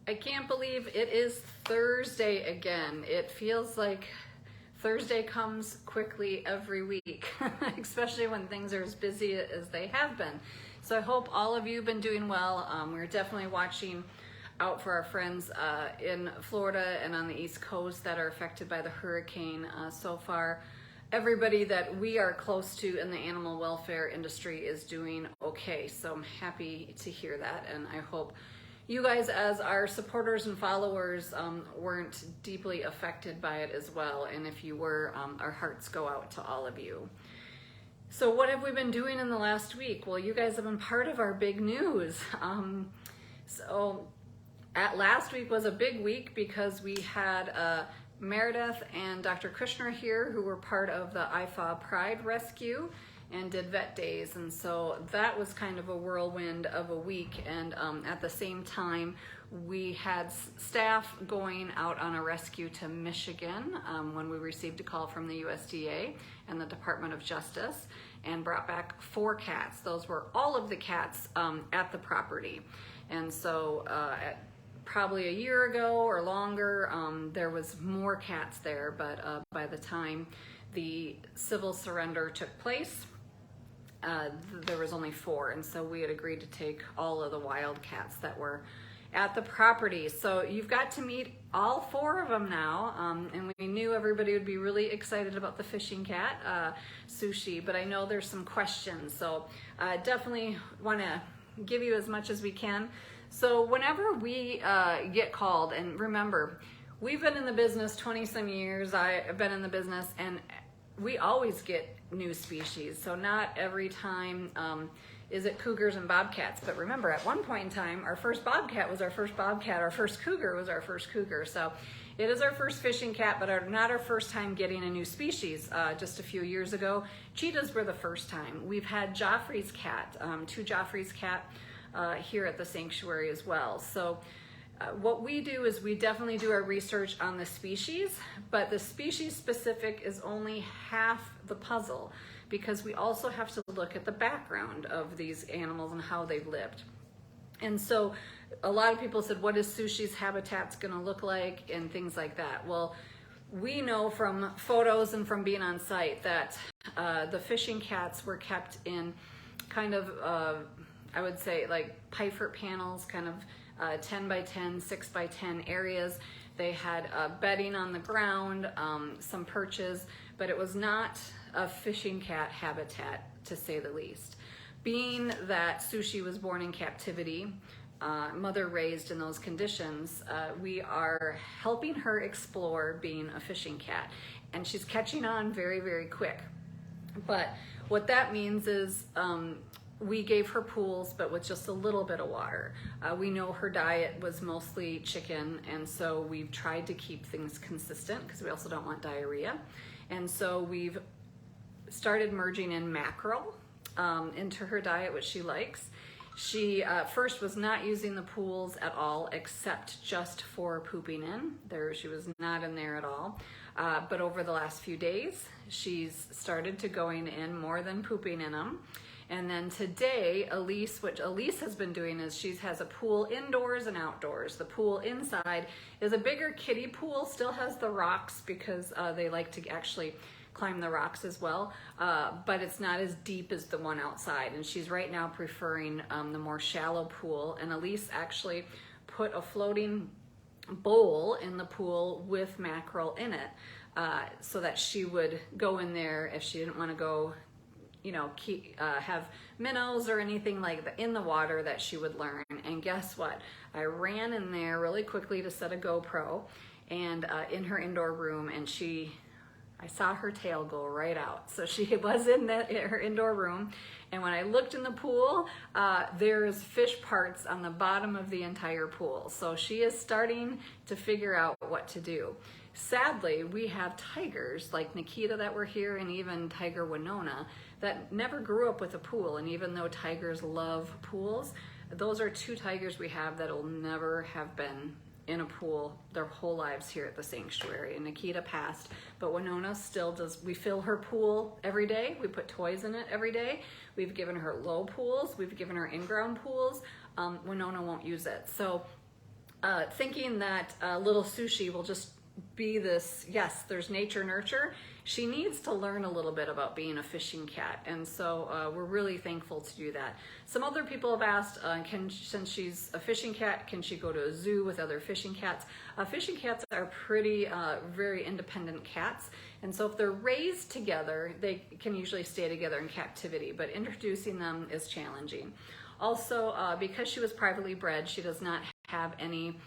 I can't believe it is Thursday again. It feels like Thursday comes quickly every week, especially when things are as busy as they have been. So I hope all of you have been doing well. We're definitely watching out for our friends in Florida and on the East Coast that are affected by the hurricane so far. Everybody that we are close to in the animal welfare industry is doing okay. So I'm happy to hear that, and I hope you guys as our supporters and followers weren't deeply affected by it as well. And if you were, our hearts go out to all of you. So what have we been doing in the last week? Well, you guys have been part of our big news. Last week was a big week because we had Meredith and Dr. Krishner here, who were part of the IFA Pride Rescue and did vet days, and so that was kind of a whirlwind of a week. And at the same time, we had staff going out on a rescue to Michigan when we received a call from the USDA and the Department of Justice, and brought back 4 cats. Those were all of the cats at the property. And so probably a year ago or longer, there was more cats there, but by the time the civil surrender took place, there was only 4, and so we had agreed to take all of the Wildcats that were at the property. So you've got to meet all 4 of them now, and we knew everybody would be really excited about the fishing cat, Sushi, but I know there's some questions, so definitely want to give you as much as we can. So whenever we get called, and remember, we've been in the business 20 some years, I've been in the business, and we always get new species. So not every time is it cougars and bobcats, but remember, at one point in time, our first bobcat was our first bobcat, our first cougar was our first cougar. So it is our first fishing cat, but not our first time getting a new species. Just a few years ago, cheetahs were the first time. We've had Joffrey's cat, 2 Joffrey's cat here at the sanctuary as well. So what we do is we definitely do our research on the species, but the species specific is only half the puzzle, because we also have to look at the background of these animals and how they've lived. And so a lot of people said, what is Sushi's habitats going to look like and things like that. Well, we know from photos and from being on site that the fishing cats were kept in kind of, I would say, like pie-fert panels, kind of 10 by 10, 6 by 10 areas. They had bedding on the ground, some perches, but it was not a fishing cat habitat, to say the least. Being that Sushi was born in captivity, mother raised in those conditions, we are helping her explore being a fishing cat, and she's catching on very, very quick. But what that means is we gave her pools, but with just a little bit of water. We know her diet was mostly chicken, and so we've tried to keep things consistent because we also don't want diarrhea. And so we've started merging in mackerel into her diet, which she likes. She first was not using the pools at all, except just for pooping in. She was not in there at all. But over the last few days, she's started to going in more than pooping in them. And then today, what Elise has been doing is she has a pool indoors and outdoors. The pool inside is a bigger kiddie pool, still has the rocks because they like to actually climb the rocks as well, but it's not as deep as the one outside. And she's right now preferring the more shallow pool. And Elise actually put a floating bowl in the pool with mackerel in it so that she would go in there if she didn't want to go, have minnows or anything like that in the water, that she would learn. And guess what? I ran in there really quickly to set a GoPro and in her indoor room, and I saw her tail go right out. So she was in her indoor room, and when I looked in the pool, there's fish parts on the bottom of the entire pool. So she is starting to figure out what to do. Sadly, we have tigers like Nikita that were here, and even Tiger Winona, that never grew up with a pool. And even though tigers love pools, those are 2 tigers we have that'll never have been in a pool their whole lives here at the sanctuary. And Nikita passed, but Winona still does. We fill her pool every day. We put toys in it every day. We've given her low pools. We've given her in-ground pools. Winona won't use it. So thinking that little Sushi will just be this, yes, there's nature nurture. She needs to learn a little bit about being a fishing cat, and so we're really thankful to do that. Some other people have asked, since she's a fishing cat, can she go to a zoo with other fishing cats? Fishing cats are pretty, very independent cats, and so if they're raised together, they can usually stay together in captivity, but introducing them is challenging. Also, because she was privately bred, she does not have any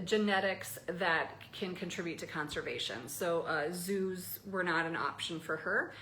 genetics that can contribute to conservation. So zoos were not an option for her,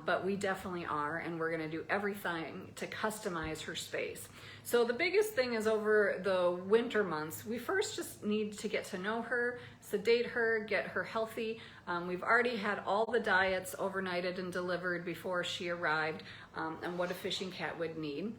but we definitely are, and we're gonna do everything to customize her space. So the biggest thing is over the winter months, we first just need to get to know her, sedate her, get her healthy. We've already had all the diets overnighted and delivered before she arrived, and what a fishing cat would need.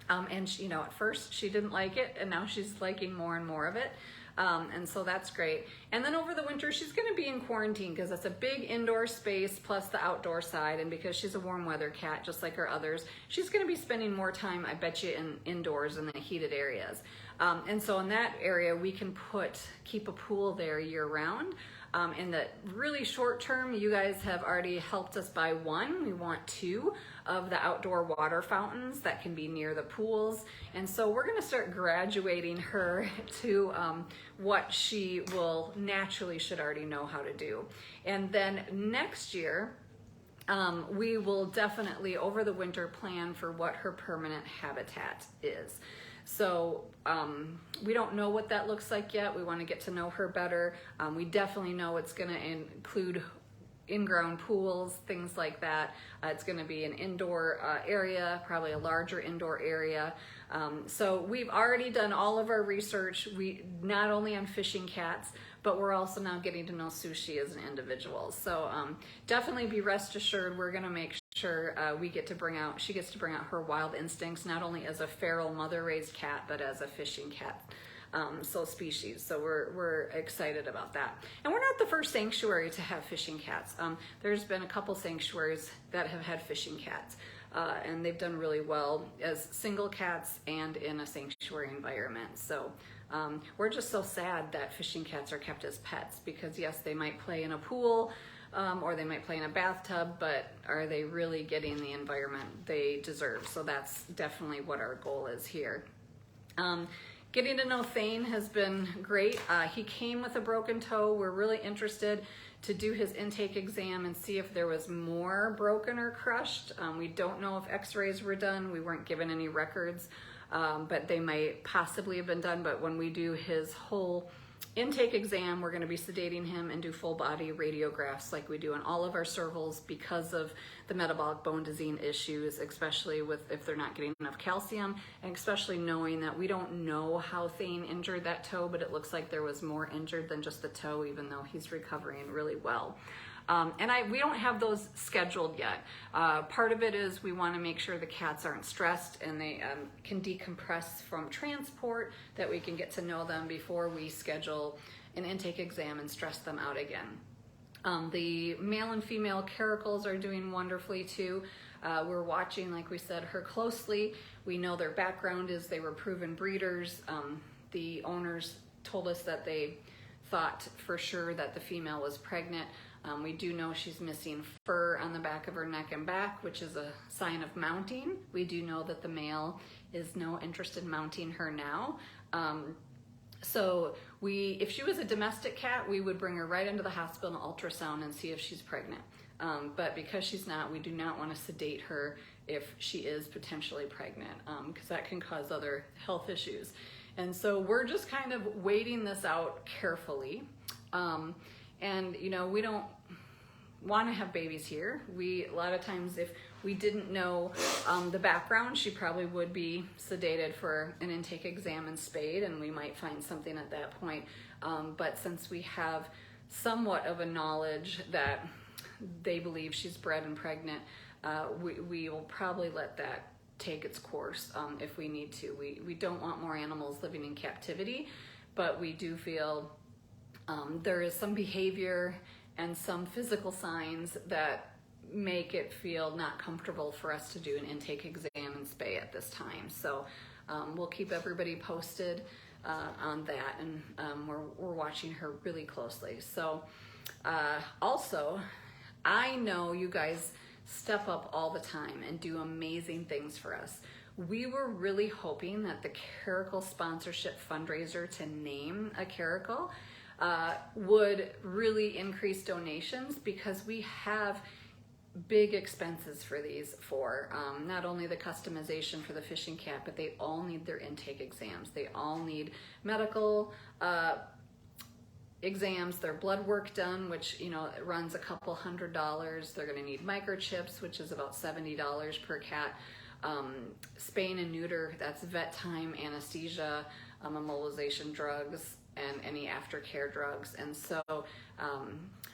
And she, at first she didn't like it, and now she's liking more and more of it. And so that's great. And then over the winter, she's gonna be in quarantine because it's a big indoor space plus the outdoor side. And because she's a warm weather cat, just like her others, she's gonna be spending more time, I bet you, indoors in the heated areas. And so in that area, we can keep a pool there year round. In the really short term, you guys have already helped us buy one. We want 2 of the outdoor water fountains that can be near the pools. And so we're gonna start graduating her to what she will naturally should already know how to do. And then next year, we will definitely over the winter plan for what her permanent habitat is. So we don't know what that looks like yet. We want to get to know her better. We definitely know it's going to include in-ground pools, things like that. It's going to be an indoor area, probably a larger indoor area. So we've already done all of our research, not only on fishing cats, but we're also now getting to know Sushi as an individual. So definitely be rest assured, we're going to make sure she gets to bring out her wild instincts, not only as a feral mother-raised cat, but as a fishing cat. Species. So we're excited about that. And we're not the first sanctuary to have fishing cats. There's been a couple sanctuaries that have had fishing cats, and they've done really well as single cats and in a sanctuary environment. So we're just so sad that fishing cats are kept as pets because yes, they might play in a pool, or they might play in a bathtub, but are they really getting the environment they deserve? So that's definitely what our goal is here. Getting to know Thane has been great. He came with a broken toe. We're really interested to do his intake exam and see if there was more broken or crushed. We don't know if x-rays were done. We weren't given any records, but they might possibly have been done. But when we do his whole intake exam, we're going to be sedating him and do full body radiographs like we do on all of our servals because of the metabolic bone disease issues, especially if they're not getting enough calcium, and especially knowing that we don't know how Thane injured that toe, but it looks like there was more injured than just the toe, even though he's recovering really well. We don't have those scheduled yet. Part of it is we want to make sure the cats aren't stressed and they can decompress from transport, that we can get to know them before we schedule an intake exam and stress them out again. The male and female Caracals are doing wonderfully too. We're watching, like we said, her closely. We know their background is they were proven breeders. The owners told us that they thought for sure that the female was pregnant. We do know she's missing fur on the back of her neck and back, which is a sign of mounting. We do know that the male is no interest in mounting her now. If she was a domestic cat, we would bring her right into the hospital and ultrasound and see if she's pregnant. But because she's not, we do not want to sedate her if she is potentially pregnant, because that can cause other health issues. And so we're just kind of waiting this out carefully. And we don't want to have babies here. A lot of times if we didn't know the background, she probably would be sedated for an intake exam and spayed, and we might find something at that point. But since we have somewhat of a knowledge that they believe she's bred and pregnant, we will probably let that take its course if we need to. We don't want more animals living in captivity, but we do feel there is some behavior and some physical signs that make it feel not comfortable for us to do an intake exam and spay at this time. So we'll keep everybody posted on that, and we're watching her really closely. So also, I know you guys step up all the time and do amazing things for us. We were really hoping that the Caracal sponsorship fundraiser to name a Caracal would really increase donations, because we have big expenses for these for not only the customization for the fishing cat, but they all need their intake exams. They all need medical exams, their blood work done, which, you know, it runs a couple $100. They're going to need microchips, which is about $70 per cat. Spaying and neuter, that's vet time, anesthesia, immobilization drugs, and any aftercare drugs. And so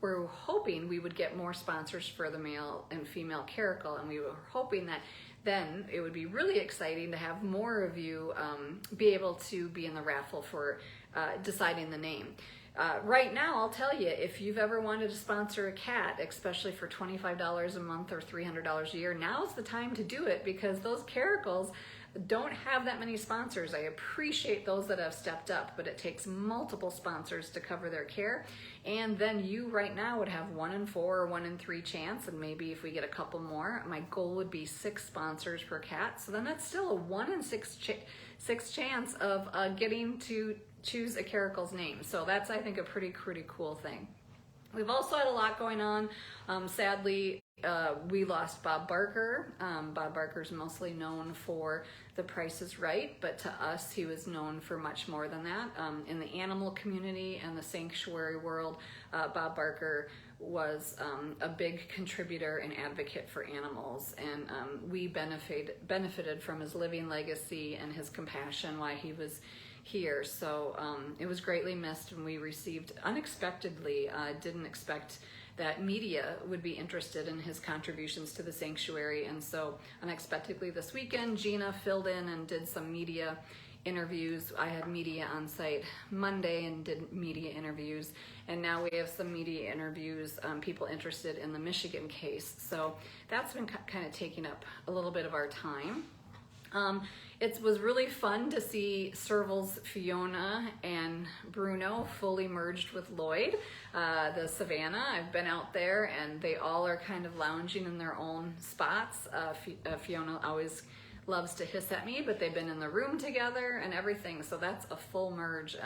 we're hoping we would get more sponsors for the male and female Caracal, and we were hoping that then it would be really exciting to have more of you be able to be in the raffle for deciding the name. Right now, I'll tell you, if you've ever wanted to sponsor a cat, especially for $25 a month or $300 a year, now's the time to do it, because those Caracals don't have that many sponsors. I appreciate those that have stepped up, but it takes multiple sponsors to cover their care. And then you right now would have 1 in 4 or 1 in 3 chance, and maybe if we get a couple more, my goal would be 6 sponsors per cat. So then that's still a 1 in 6 chance of getting to choose a Caracal's name. So that's, I think, a pretty cool thing. We've also had a lot going on. Sadly, we lost Bob Barker. Bob Barker's mostly known for The Price is Right, but to us, he was known for much more than that. In the animal community and the sanctuary world, Bob Barker was a big contributor and advocate for animals, and we benefited from his living legacy and his compassion while he was here. So it was greatly missed, and we received unexpectedly, didn't expect that media would be interested in his contributions to the sanctuary. And so unexpectedly this weekend, Gina filled in and did some media interviews. I had media on site Monday and did media interviews, and now we have some media interviews, people interested in the Michigan case. So that's been kind of taking up a little bit of our time. It was really fun to see Serval's Fiona and Bruno fully merged with Lloyd, the Savannah. I've been out there, and they all are kind of lounging in their own spots. Fiona always loves to hiss at me, but they've been in the room together and everything, so that's a full merge.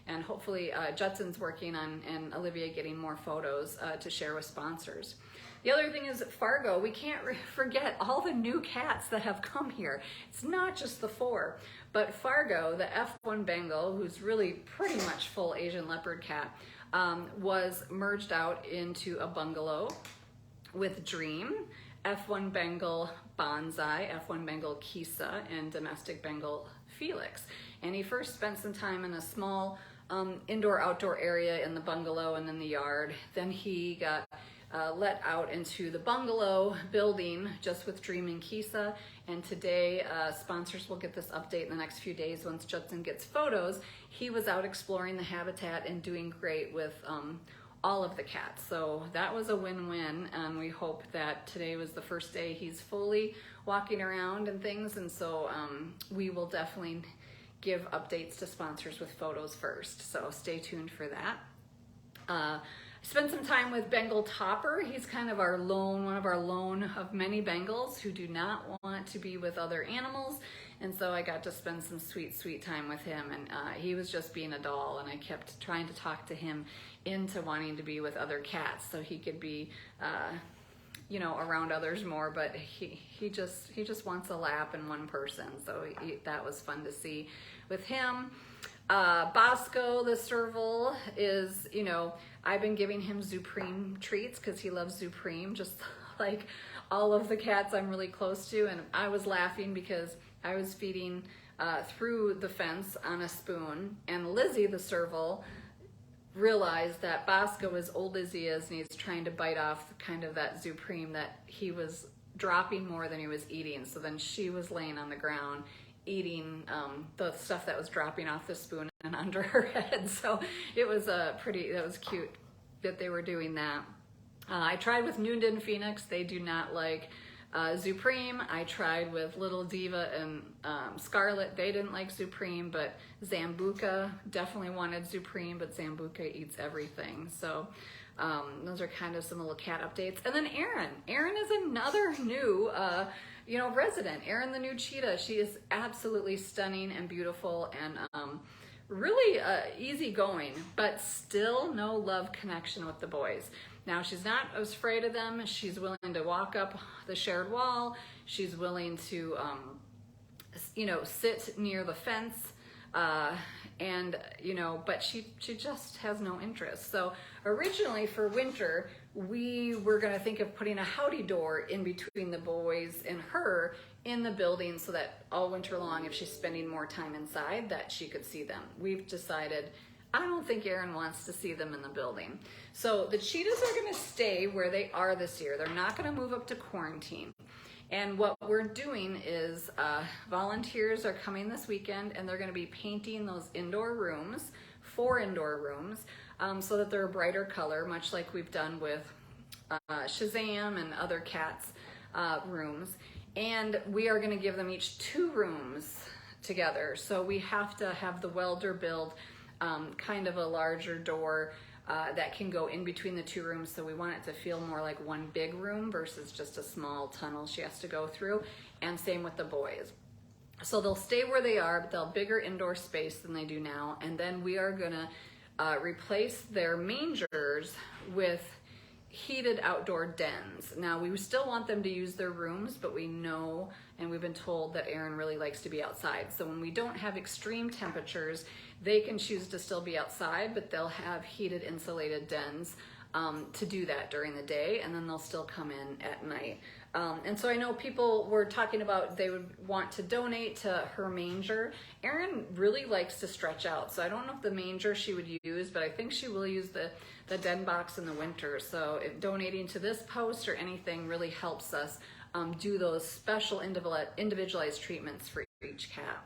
And hopefully Judson's working on, and Olivia, getting more photos to share with sponsors. The other thing is Fargo. We can't forget all the new cats that have come here. It's not just the 4, but Fargo, the F1 Bengal, who's really pretty much full Asian leopard cat, was merged out into a bungalow with Dream, F1 Bengal Bonsai, F1 Bengal Kisa, and domestic Bengal Felix. And he first spent some time in a small indoor-outdoor area in the bungalow and in the yard. Then he got let out into the bungalow building just with Dream and Kisa, and today sponsors will get this update in the next few days once Judson gets photos. He was out exploring the habitat and doing great with all of the cats, so that was a win-win, and we hope that today was the first day he's fully walking around and things, and so we will definitely give updates to sponsors with photos first, so stay tuned for that. Spent some time with Bengal Topper. He's kind of one of our lone of many Bengals who do not want to be with other animals. And so I got to spend some sweet time with him. And he was just being a doll. And I kept trying to talk to him into wanting to be with other cats so he could be, around others more. But he just wants a lap and one person. So that was fun to see with him. Bosco, the serval, is, I've been giving him Supreme treats because he loves Supreme, just like all of the cats I'm really close to. And I was laughing because I was feeding through the fence on a spoon, and Lizzie, the serval, realized that Bosco, as old as he is, and he's trying to bite off kind of that Supreme, that he was dropping more than he was eating. So then she was laying on the ground eating the stuff that was dropping off the spoon and under her head. So it was that was cute that they were doing that. I tried with Noondan Phoenix. They do not like Supreme, I tried with Little Diva and Scarlet. They didn't like Supreme, but Zambuca definitely wanted Supreme, but Zambuca eats everything. So those are kind of some little cat updates. And then Erin. Erin is another new resident. Erin, the new cheetah. She is absolutely stunning and beautiful and really easygoing, but still no love connection with the boys. Now, she's not afraid of them. She's willing to walk up the shared wall. She's willing to, sit near the fence. But she just has no interest. So originally for winter, we were going to think of putting a howdy door in between the boys and her in the building so that all winter long, if she's spending more time inside, that she could see them. We've decided, I don't think Erin wants to see them in the building. So the cheetahs are going to stay where they are this year. They're not going to move up to quarantine. And what we're doing is volunteers are coming this weekend and they're going to be painting those indoor rooms, 4 indoor rooms, so that they're a brighter color, much like we've done with Shazam and other cats' rooms. And we are going to give them each 2 rooms together. So we have to have the welder build kind of a larger door that can go in between the 2 rooms, so we want it to feel more like one big room versus just a small tunnel she has to go through, and same with the boys. So they'll stay where they are, but they'll have bigger indoor space than they do now, and then we are gonna replace their mangers with heated outdoor dens. Now, we still want them to use their rooms, but we know, and we've been told that Erin really likes to be outside. So when we don't have extreme temperatures, they can choose to still be outside, but they'll have heated insulated dens to do that during the day, and then they'll still come in at night. And so I know people were talking about they would want to donate to her manger. Erin really likes to stretch out, so I don't know if the manger she would use, but I think she will use the den box in the winter. So if donating to this post or anything really helps us do those special individualized treatments for each cat.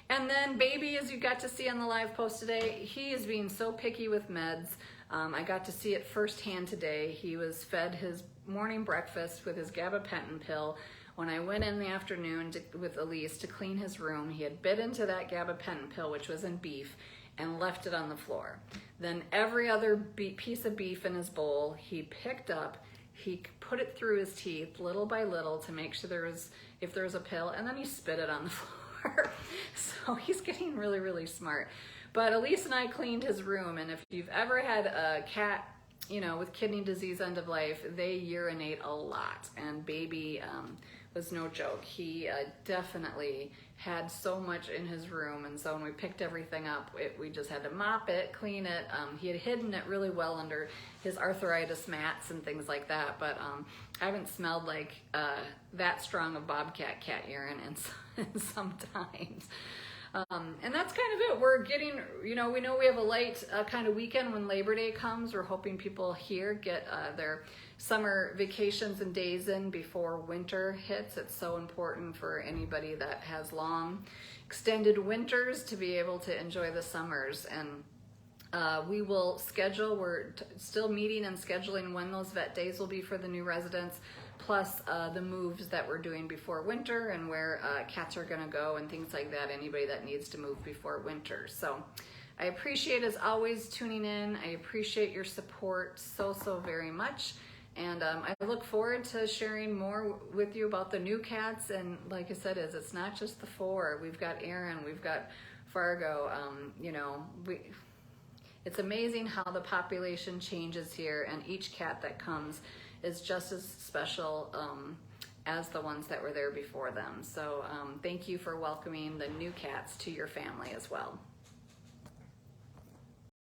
And then Baby, as you got to see on the live post today, he is being so picky with meds. I got to see it firsthand today. He was fed his morning breakfast with his gabapentin pill. When I went in the afternoon with Elise to clean his room, he had bit into that gabapentin pill, which was in beef, and left it on the floor. Then every other piece of beef in his bowl, he picked up, he put it through his teeth little by little to make sure if there was a pill, and then he spit it on the floor. So he's getting really, really smart. But Elise and I cleaned his room, and if you've ever had a cat, with kidney disease end of life, they urinate a lot, and Baby was no joke. He definitely had so much in his room, and so when we picked everything up, we just had to mop it, clean it. He had hidden it really well under his arthritis mats and things like that, but I haven't smelled like that strong of bobcat cat urine in some times. And that's kind of it. We're getting, we know we have a light kind of weekend when Labor Day comes. We're hoping people here get their summer vacations and days in before winter hits. It's so important for anybody that has long, extended winters to be able to enjoy the summers. And we will schedule, we're still meeting and scheduling when those vet days will be for the new residents, plus the moves that we're doing before winter and where cats are gonna go and things like that, anybody that needs to move before winter. So I appreciate, as always, tuning in. I appreciate your support so very much. And I look forward to sharing more with you about the new cats. And like I said, it's not just the 4. We've got Erin, we've got Fargo. It's amazing how the population changes here, and each cat that comes is just as special as the ones that were there before them. So thank you for welcoming the new cats to your family as well.